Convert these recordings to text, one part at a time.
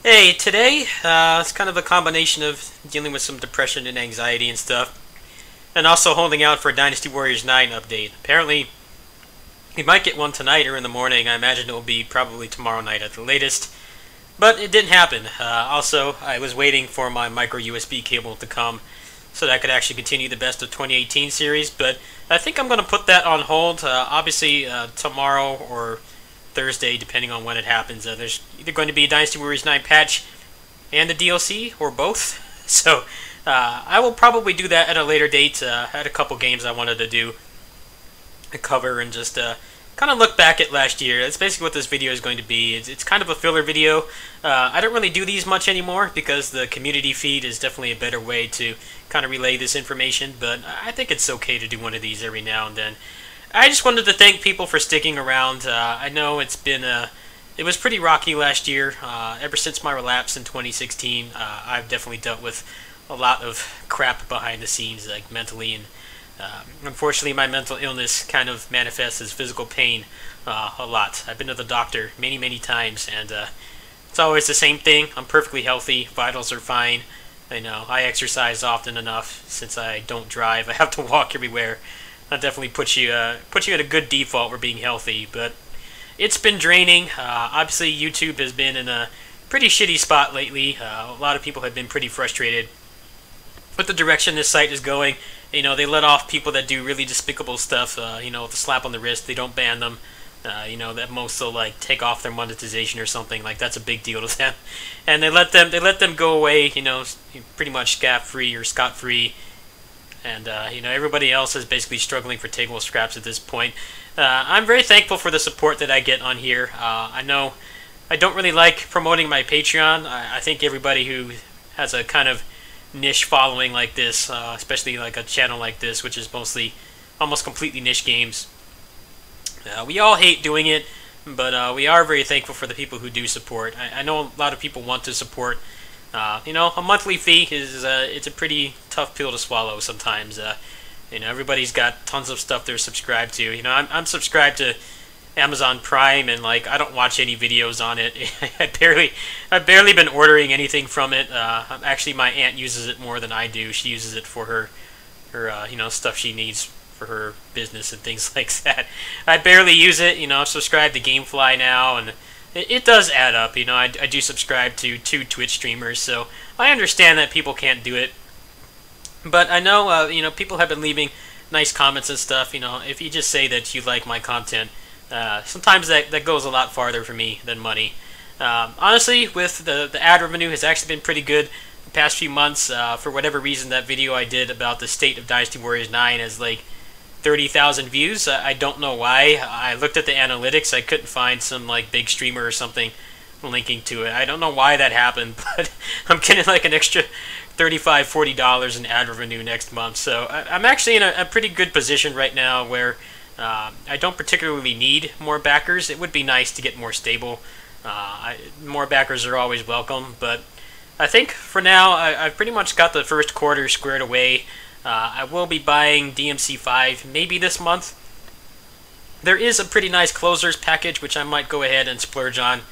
Hey, today it's kind of a combination of dealing with some depression and anxiety and stuff, and also holding out for a Dynasty Warriors 9 update. Apparently, we might get one tonight or in the morning. I imagine it will be probably tomorrow night at the latest, but it didn't happen. Also, I was waiting for my micro USB cable to come so that I could actually continue the best of 2018 series, but I think I'm going to put that on hold. Obviously, tomorrow or Thursday, depending on when it happens. There's either going to be a Dynasty Warriors 9 patch and the DLC, or both. So I will probably do that at a later date. I had a couple games I wanted to do a cover and just kind of look back at last year. That's basically what this video is going to be. It's kind of a filler video. I don't really do these much anymore because the community feed is definitely a better way to kind of relay this information, but I think it's okay to do one of these every now and then. I just wanted to thank people for sticking around. I know it was pretty rocky last year. Ever since my relapse in 2016, I've definitely dealt with a lot of crap behind the scenes, like mentally, and unfortunately, my mental illness kind of manifests as physical pain a lot. I've been to the doctor many, many times, and it's always the same thing. I'm perfectly healthy, vitals are fine. I know I exercise often enough since I don't drive. I have to walk everywhere. That definitely puts you at a good default for being healthy, but it's been draining. Obviously, YouTube has been in a pretty shitty spot lately. A lot of people have been pretty frustrated with the direction this site is going. They let off people that do really despicable stuff. With a slap on the wrist, they don't ban them. That most will like take off their monetization or something. Like that's a big deal to them, and they let them go away. Pretty much scot-free or scot-free. And everybody else is basically struggling for table scraps at this point. I'm very thankful for the support that I get on here. I know I don't really like promoting my Patreon. I think everybody who has a kind of niche following like this, especially like a channel like this, which is mostly almost completely niche games, we all hate doing it, but we are very thankful for the people who do support. I know a lot of people want to support. A monthly fee is it's a pretty tough pill to swallow sometimes. Everybody's got tons of stuff they're subscribed to. I'm subscribed to Amazon Prime, and like I don't watch any videos on it. I've barely been ordering anything from it. Actually, my aunt uses it more than I do. She uses it for her stuff she needs for her business and things like that. I barely use it. I've subscribed to GameFly now, and it does add up. I do subscribe to 2 Twitch streamers, so I understand that people can't do it. But I know, people have been leaving nice comments and stuff. If you just say that you like my content, sometimes that goes a lot farther for me than money. Honestly, with the ad revenue has actually been pretty good the past few months. For whatever reason, that video I did about the state of Dynasty Warriors 9 has like 30,000 views. I don't know why. I looked at the analytics. I couldn't find some like big streamer or something linking to it. I don't know why that happened, but I'm getting like an extra $35-40 in ad revenue next month. So I'm actually in a pretty good position right now where I don't particularly need more backers. It would be nice to get more stable. More backers are always welcome, but I think for now I've pretty much got the first quarter squared away. I will be buying DMC5 maybe this month. There is a pretty nice closers package which I might go ahead and splurge on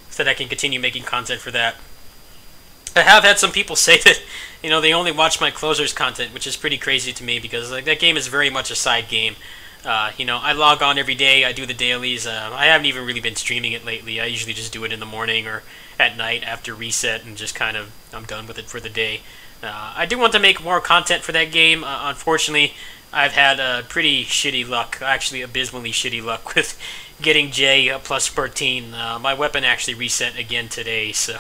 so that I can continue making content for that. I have had some people say that they only watch my closers content, which is pretty crazy to me because like that game is very much a side game. I log on every day. I do the dailies. I haven't even really been streaming it lately. I usually just do it in the morning or at night after reset and just kind of I'm done with it for the day. I do want to make more content for that game. Unfortunately, I've had pretty shitty luck, actually abysmally shitty luck with getting J plus 13. My weapon actually reset again today, so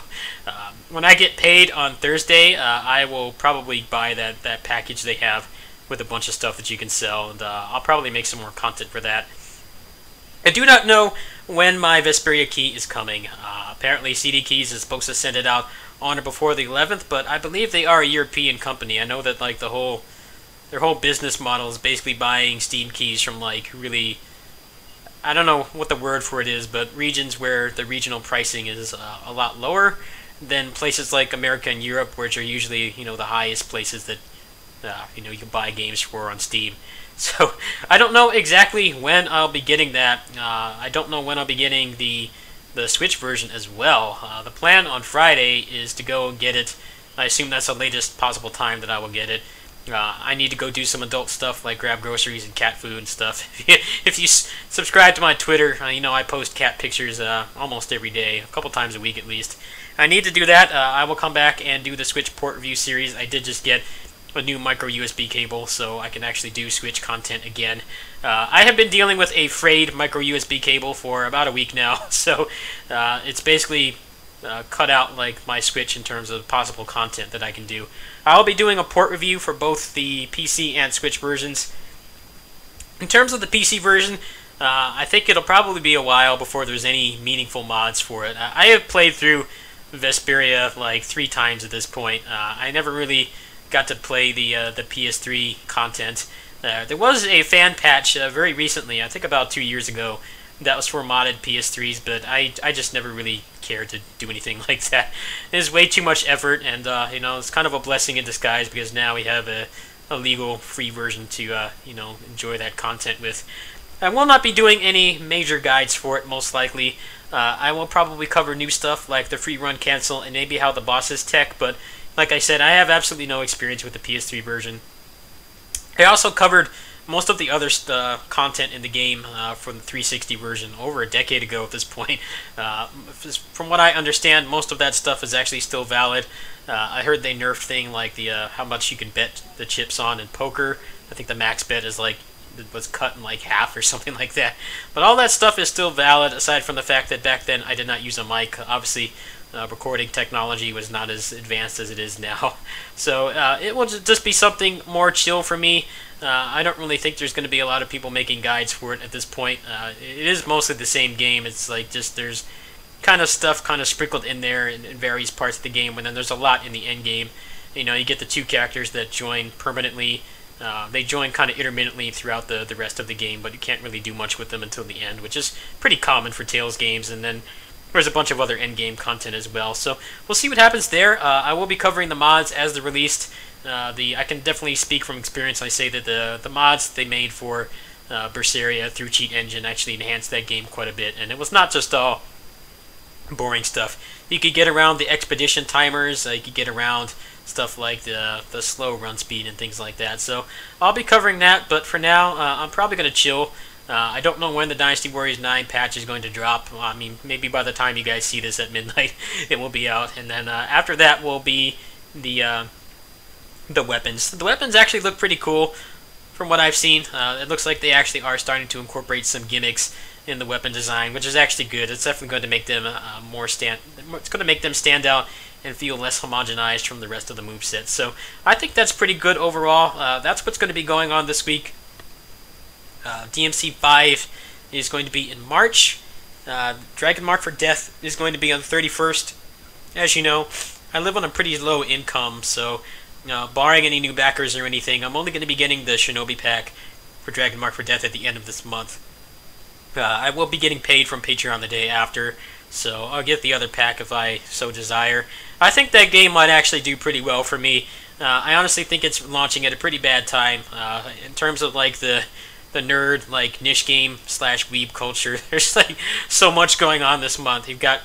when I get paid on Thursday, I will probably buy that package they have with a bunch of stuff that you can sell, and I'll probably make some more content for that. I do not know when my Vesperia key is coming. Apparently CD Keys is supposed to send it out on or before the 11th, but I believe they are a European company. I know that like their whole business model is basically buying Steam keys from like really, I don't know what the word for it is, but regions where the regional pricing is a lot lower than places like America and Europe, which are usually the highest places that you can buy games for on Steam. So I don't know exactly when I'll be getting that. I don't know when I'll be getting the the Switch version as well. The plan on Friday is to go and get it. I assume that's the latest possible time that I will get it. I need to go do some adult stuff like grab groceries and cat food and stuff. If you subscribe to my Twitter, you know I post cat pictures almost every day, a couple times a week at least. I need to do that. I will come back and do the Switch port review series. I did just get a new micro USB cable, so I can actually do Switch content again. I have been dealing with a frayed micro USB cable for about a week now, so it's basically cut out like my Switch in terms of possible content that I can do. I'll be doing a port review for both the PC and Switch versions. In terms of the PC version, I think it'll probably be a while before there's any meaningful mods for it. I have played through Vesperia like 3 times at this point. I never really got to play the PS3 content. There was a fan patch very recently, I think about 2 years ago, that was for modded PS3s, but I just never really cared to do anything like that. It's way too much effort, and you know, it's kind of a blessing in disguise because now we have a legal free version to you know, enjoy that content with. I will not be doing any major guides for it, most likely. I will probably cover new stuff like the free run cancel and maybe how the bosses tech, but like I said, I have absolutely no experience with the PS3 version. I also covered most of the other content in the game for the 360 version over a decade ago at this point. From what I understand, most of that stuff is actually still valid. I heard they nerfed thing like the how much you can bet the chips on in poker. I think the max bet is like was cut in like half or something like that. But all that stuff is still valid, aside from the fact that back then I did not use a mic. Obviously, recording technology was not as advanced as it is now. So it will just be something more chill for me. I don't really think there's going to be a lot of people making guides for it at this point. It is mostly the same game. It's like just there's kind of stuff kind of sprinkled in there in various parts of the game, and then there's a lot in the end game. You know, you get the 2 characters that join permanently. They join kind of intermittently throughout the rest of the game, but you can't really do much with them until the end, which is pretty common for Tales games. And then there's a bunch of other end-game content as well. So we'll see what happens there. I will be covering the mods as they're released. I can definitely speak from experience. I say that the mods they made for Berseria through Cheat Engine actually enhanced that game quite a bit, and it was not just all boring stuff. You could get around the expedition timers. You could get around stuff like the slow run speed and things like that. So I'll be covering that, but for now, I'm probably going to chill. I don't know when the Dynasty Warriors 9 patch is going to drop. I mean, maybe by the time you guys see this at midnight, it will be out. And then after that will be the weapons. The weapons actually look pretty cool from what I've seen. It looks like they actually are starting to incorporate some gimmicks in the weapon design, which is actually good. It's definitely going to make them it's going to make them stand out and feel less homogenized from the rest of the moveset. So I think that's pretty good overall. That's what's going to be going on this week. DMC 5 is going to be in March. Dragon Mark for Death is going to be on the 31st. As you know, I live on a pretty low income, so barring any new backers or anything, I'm only going to be getting the Shinobi pack for Dragon Mark for Death at the end of this month. I will be getting paid from Patreon the day after, so I'll get the other pack if I so desire. I think that game might actually do pretty well for me. I honestly think it's launching at a pretty bad time in terms of like the nerd like niche game / weeb culture. There's like so much going on this month. You've got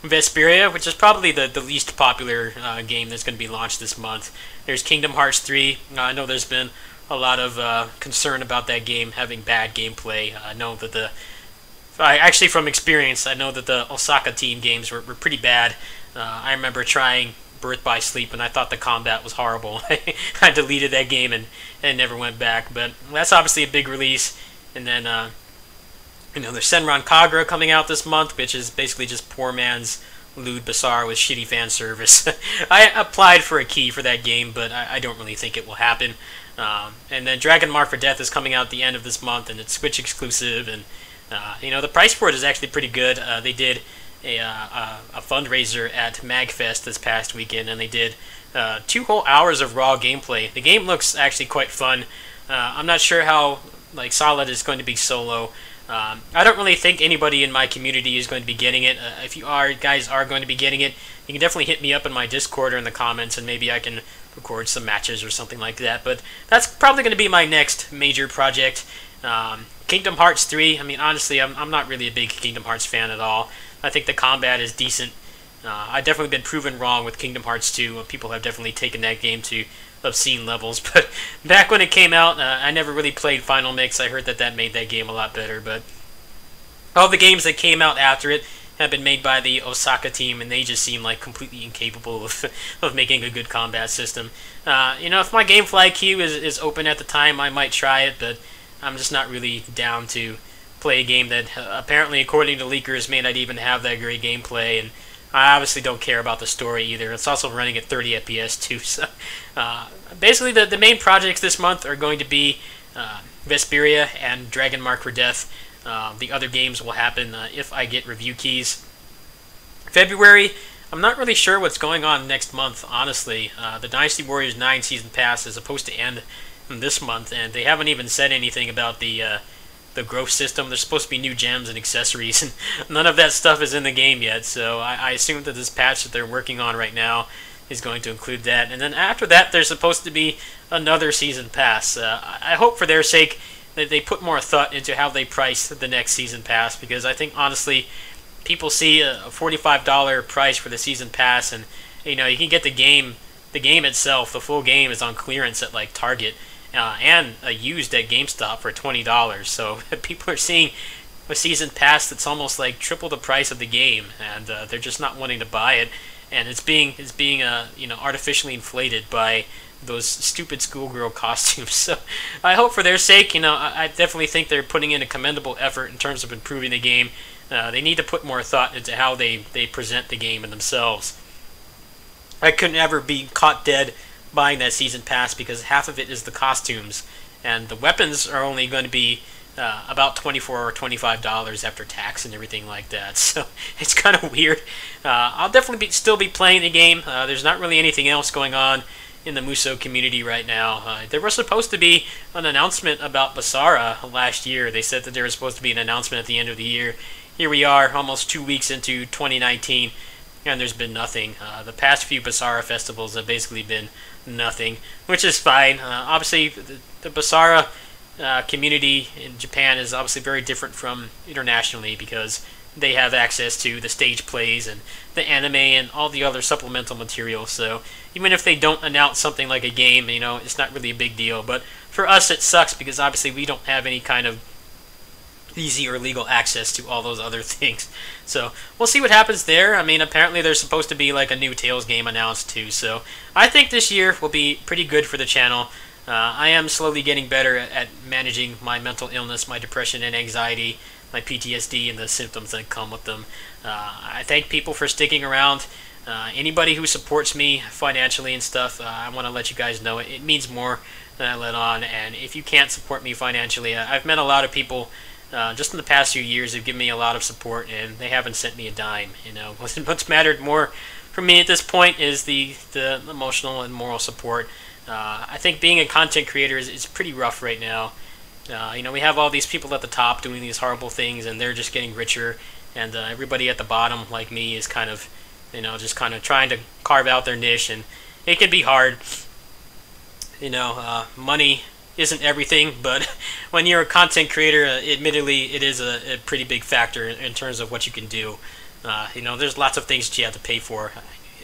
Vesperia, which is probably the least popular game that's going to be launched this month. There's Kingdom Hearts 3. I know there's been a lot of concern about that game having bad gameplay. I know that actually from experience, I know that the Osaka team games were pretty bad. I remember trying Birth by Sleep, and I thought the combat was horrible. I deleted that game and never went back. But that's obviously a big release. And then there's Senran Kagura coming out this month, which is basically just poor man's lewd bazaar with shitty fan service. I applied for a key for that game, but I don't really think it will happen. And then Dragon Mark for Death is coming out at the end of this month, and it's Switch exclusive. And the price for it is actually pretty good. They did a fundraiser at MagFest this past weekend, and they did 2 whole hours of raw gameplay. The game looks actually quite fun. I'm not sure how solid it's going to be solo. I don't really think anybody in my community is going to be getting it. If you guys are going to be getting it, you can definitely hit me up in my Discord or in the comments, and maybe I can record some matches or something like that. But that's probably going to be my next major project. Kingdom Hearts 3, I mean, honestly, I'm not really a big Kingdom Hearts fan at all. I think the combat is decent. I've definitely been proven wrong with Kingdom Hearts 2. People have definitely taken that game to obscene levels. But back when it came out, I never really played Final Mix. I heard that that made that game a lot better. But all the games that came out after it have been made by the Osaka team, and they just seem like completely incapable of making a good combat system. If my GameFly IQ is open at the time, I might try it, but I'm just not really down to play a game that apparently, according to leakers, may not even have that great gameplay, and I obviously don't care about the story either. It's also running at 30 FPS too, so basically the main projects this month are going to be Vesperia and Dragon Mark for Death. The other games will happen if I get review keys. February, I'm not really sure what's going on next month, honestly. The Dynasty Warriors 9 Season Pass is supposed to end this month, and they haven't even said anything about the growth system. There's supposed to be new gems and accessories, and none of that stuff is in the game yet, so I assume that this patch that they're working on right now is going to include that. And then after that, there's supposed to be another Season Pass. I hope for their sake that they put more thought into how they price the next Season Pass, because I think, honestly, people see a $45 price for the Season Pass, and you can get the game itself, the full game, is on clearance at like Target, and used at GameStop for $20. So people are seeing a Season Pass that's almost like triple the price of the game, and they're just not wanting to buy it, and it's being artificially inflated by those stupid schoolgirl costumes. So I hope for their sake, I definitely think they're putting in a commendable effort in terms of improving the game. They need to put more thought into how they present the game and themselves. I couldn't ever be caught dead buying that Season Pass because half of it is the costumes, and the weapons are only going to be about $24 or $25 after tax and everything like that. So it's kind of weird. I'll definitely still be playing the game. There's not really anything else going on in the Musou community right now. There was supposed to be an announcement about Basara last year. They said that there was supposed to be an announcement at the end of the year. Here we are, almost 2 weeks into 2019, and there's been nothing. The past few Basara festivals have basically been nothing, which is fine. Obviously, the Basara community in Japan is obviously very different from internationally, because they have access to the stage plays and the anime and all the other supplemental material. So even if they don't announce something like a game, it's not really a big deal. But for us, it sucks because obviously we don't have any kind of easy or legal access to all those other things. So we'll see what happens there. I mean, apparently there's supposed to be like a new Tales game announced too. So I think this year will be pretty good for the channel. I am slowly getting better at managing my mental illness, my depression and anxiety, my PTSD and the symptoms that come with them. I thank people for sticking around. Anybody who supports me financially and stuff, I want to let you guys know it means more than I let on. And if you can't support me financially, I've met a lot of people just in the past few years who've given me a lot of support, and they haven't sent me a dime. What's mattered more for me at this point is the emotional and moral support. I think being a content creator is pretty rough right now. We have all these people at the top doing these horrible things, and they're just getting richer, and everybody at the bottom, like me, is kind of, just kind of trying to carve out their niche, and it can be hard. Money isn't everything, but when you're a content creator, admittedly, it is a pretty big factor in terms of what you can do. There's lots of things that you have to pay for.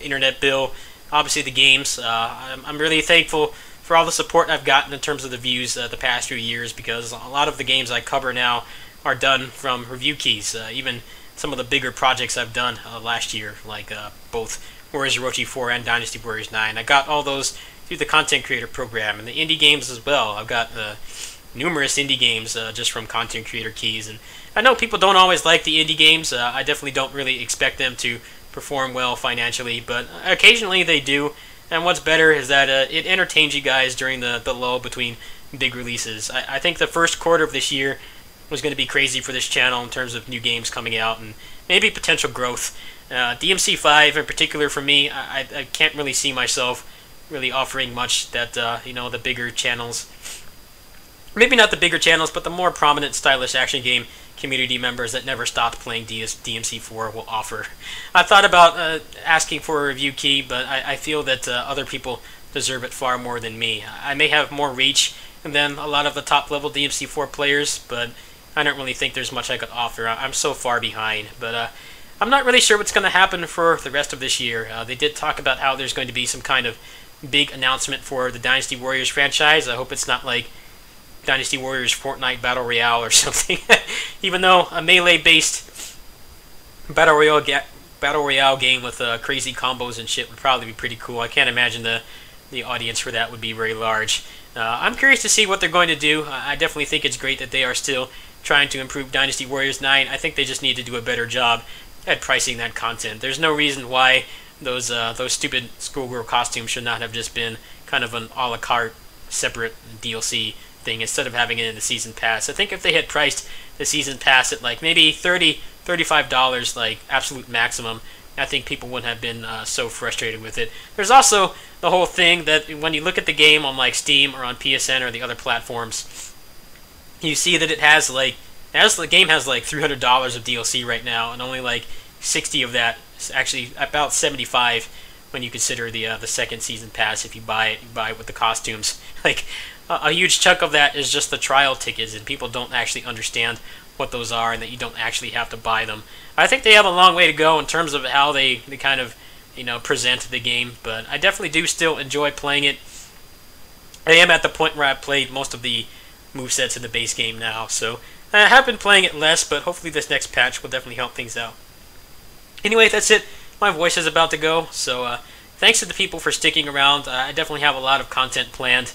Internet bill, obviously the games. I'm really thankful for all the support I've gotten in terms of the views the past few years, because a lot of the games I cover now are done from review keys. Even some of the bigger projects I've done last year, like both Warriors Orochi 4 and Dynasty Warriors 9. I got all those through the content creator program, and the indie games as well. I've got numerous indie games just from content creator keys, and I know people don't always like the indie games. I definitely don't really expect them to perform well financially, but occasionally they do. And what's better is that it entertains you guys during the lull between big releases. I think the first quarter of this year was going to be crazy for this channel in terms of new games coming out and maybe potential growth. DMC5 in particular for me, I can't really see myself really offering much that, the bigger channels, maybe not the bigger channels, but the more prominent stylish action game community members that never stopped playing DMC4 will offer. I thought about asking for a review key, but I feel that other people deserve it far more than me. I may have more reach than a lot of the top level DMC4 players, but I don't really think there's much I could offer. I'm so far behind. But I'm not really sure what's going to happen for the rest of this year. They did talk about how there's going to be some kind of big announcement for the Dynasty Warriors franchise. I hope it's not like Dynasty Warriors Fortnite Battle Royale or something. Even though a melee-based Battle Royale game with crazy combos and shit would probably be pretty cool. I can't imagine the audience for that would be very large. I'm curious to see what they're going to do. I definitely think it's great that they are still trying to improve Dynasty Warriors 9. I think they just need to do a better job at pricing that content. There's no reason why those stupid schoolgirl costumes should not have just been kind of an a la carte separate DLC thing instead of having it in the season pass. I think if they had priced the season pass at like maybe $35, like absolute maximum, I think people wouldn't have been so frustrated with it. There's also the whole thing that when you look at the game on like Steam or on PSN or the other platforms, you see that it has like the game has like $300 of DLC right now, and only like 60 of that, actually about 75 when you consider the second season pass. If you buy it, you buy it with the costumes. Like a huge chunk of that is just the trial tickets, and people don't actually understand what those are, and that you don't actually have to buy them. I think they have a long way to go in terms of how they kind of present the game, but I definitely do still enjoy playing it. I am at the point where I've played most of the movesets in the base game now, so I have been playing it less, but hopefully this next patch will definitely help things out. Anyway, that's it. My voice is about to go, so thanks to the people for sticking around. I definitely have a lot of content planned.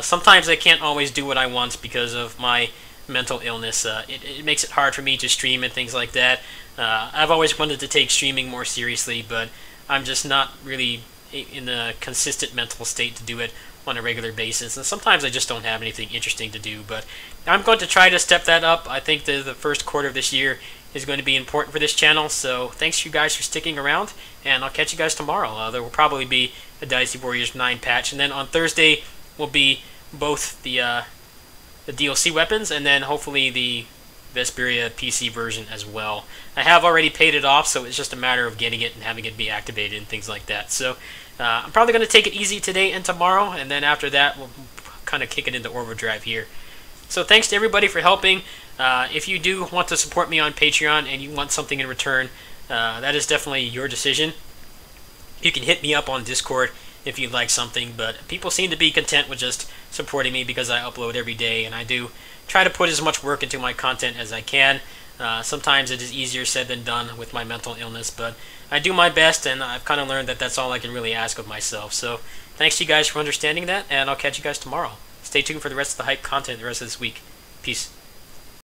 Sometimes I can't always do what I want because of my mental illness. It makes it hard for me to stream and things like that. I've always wanted to take streaming more seriously, but I'm just not really in a consistent mental state to do it on a regular basis, and sometimes I just don't have anything interesting to do, but I'm going to try to step that up. I think the first quarter of this year is going to be important for this channel, so thanks you guys for sticking around, and I'll catch you guys tomorrow. There will probably be a Dynasty Warriors 9 patch, and then on Thursday will be both the DLC weapons and then hopefully the Vesperia PC version as well. I have already paid it off, so it's just a matter of getting it and having it be activated and things like that. So I'm probably going to take it easy today and tomorrow, and then after that we'll kind of kick it into overdrive here. So thanks to everybody for helping. If you do want to support me on Patreon and you want something in return, that is definitely your decision. You can hit me up on Discord if you'd like something, but people seem to be content with just supporting me because I upload every day, and I do try to put as much work into my content as I can. Sometimes it is easier said than done with my mental illness, but I do my best, and I've kind of learned that that's all I can really ask of myself. So thanks to you guys for understanding that, and I'll catch you guys tomorrow. Stay tuned for the rest of the hype content the rest of this week. Peace.